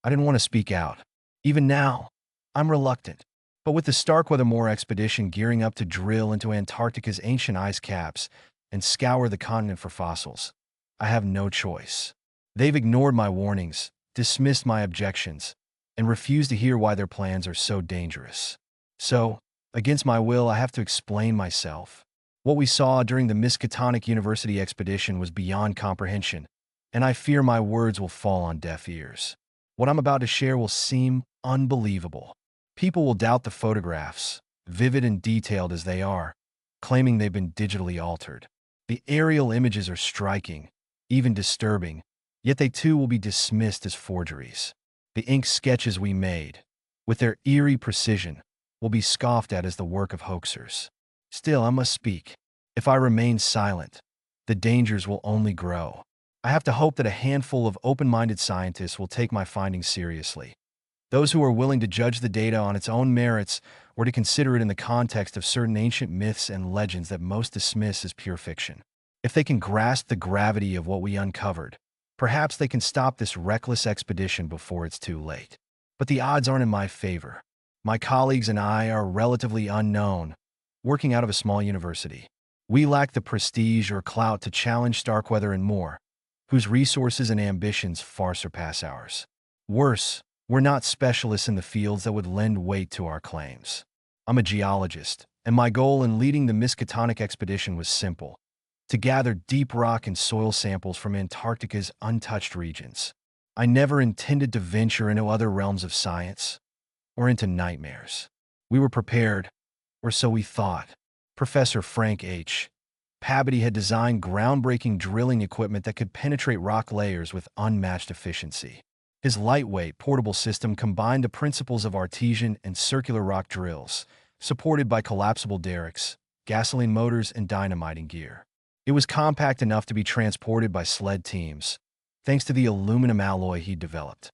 I didn't want to speak out. Even now, I'm reluctant. But with the Starkweather expedition gearing up to drill into Antarctica's ancient ice caps and scour the continent for fossils, I have no choice. They've ignored my warnings, dismissed my objections, and refused to hear why their plans are so dangerous. So, against my will, I have to explain myself. What we saw during the Miskatonic University expedition was beyond comprehension, and I fear my words will fall on deaf ears. What I'm about to share will seem unbelievable. People will doubt the photographs, vivid and detailed as they are, claiming they've been digitally altered. The aerial images are striking, even disturbing, yet they too will be dismissed as forgeries. The ink sketches we made, with their eerie precision, will be scoffed at as the work of hoaxers. Still, I must speak. If I remain silent, the dangers will only grow. I have to hope that a handful of open-minded scientists will take my findings seriously. Those who are willing to judge the data on its own merits or to consider it in the context of certain ancient myths and legends that most dismiss as pure fiction. If they can grasp the gravity of what we uncovered, perhaps they can stop this reckless expedition before it's too late. But the odds aren't in my favor. My colleagues and I are relatively unknown, working out of a small university. We lack the prestige or clout to challenge Starkweather and more, whose resources and ambitions far surpass ours. Worse, we're not specialists in the fields that would lend weight to our claims. I'm a geologist, and my goal in leading the Miskatonic expedition was simple: to gather deep rock and soil samples from Antarctica's untouched regions. I never intended to venture into other realms of science or into nightmares. We were prepared, or so we thought. Professor Frank H. Pabity had designed groundbreaking drilling equipment that could penetrate rock layers with unmatched efficiency. His lightweight, portable system combined the principles of artesian and circular rock drills, supported by collapsible derricks, gasoline motors, and dynamiting gear. It was compact enough to be transported by sled teams, thanks to the aluminum alloy he'd developed.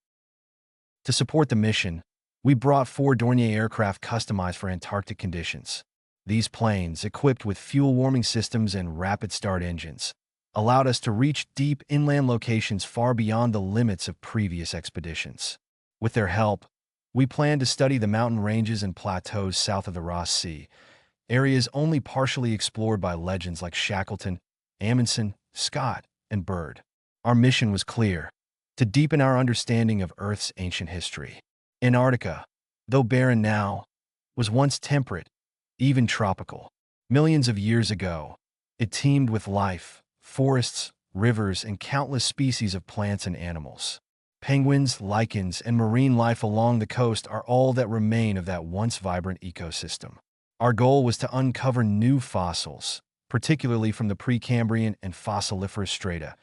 To support the mission, we brought 4 Dornier aircraft customized for Antarctic conditions. These planes, equipped with fuel-warming systems and rapid-start engines, allowed us to reach deep inland locations far beyond the limits of previous expeditions. With their help, we planned to study the mountain ranges and plateaus south of the Ross Sea, areas only partially explored by legends like Shackleton, Amundsen, Scott, and Byrd. Our mission was clear: to deepen our understanding of Earth's ancient history. Antarctica, though barren now, was once temperate, even tropical. Millions of years ago, it teemed with life, forests, rivers, and countless species of plants and animals. Penguins, lichens, and marine life along the coast are all that remain of that once vibrant ecosystem. Our goal was to uncover new fossils, particularly from the Precambrian and fossiliferous strata,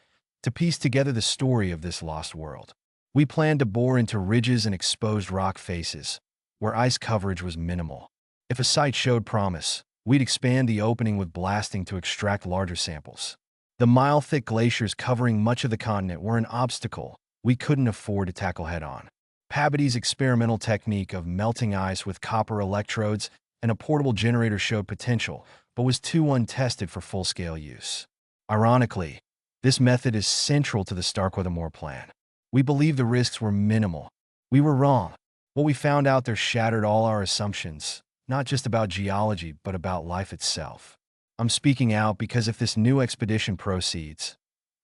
to piece together the story of this lost world. We planned to bore into ridges and exposed rock faces, where ice coverage was minimal. If a site showed promise, we'd expand the opening with blasting to extract larger samples. The mile-thick glaciers covering much of the continent were an obstacle we couldn't afford to tackle head-on. Pabity's experimental technique of melting ice with copper electrodes and a portable generator showed potential, but was too untested for full-scale use. Ironically, this method is central to the Starkweather plan. We believed the risks were minimal. We were wrong. What we found out there shattered all our assumptions, not just about geology, but about life itself. I'm speaking out because if this new expedition proceeds,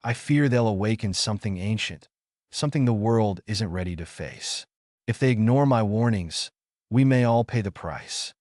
I fear they'll awaken something ancient, something the world isn't ready to face. If they ignore my warnings, we may all pay the price.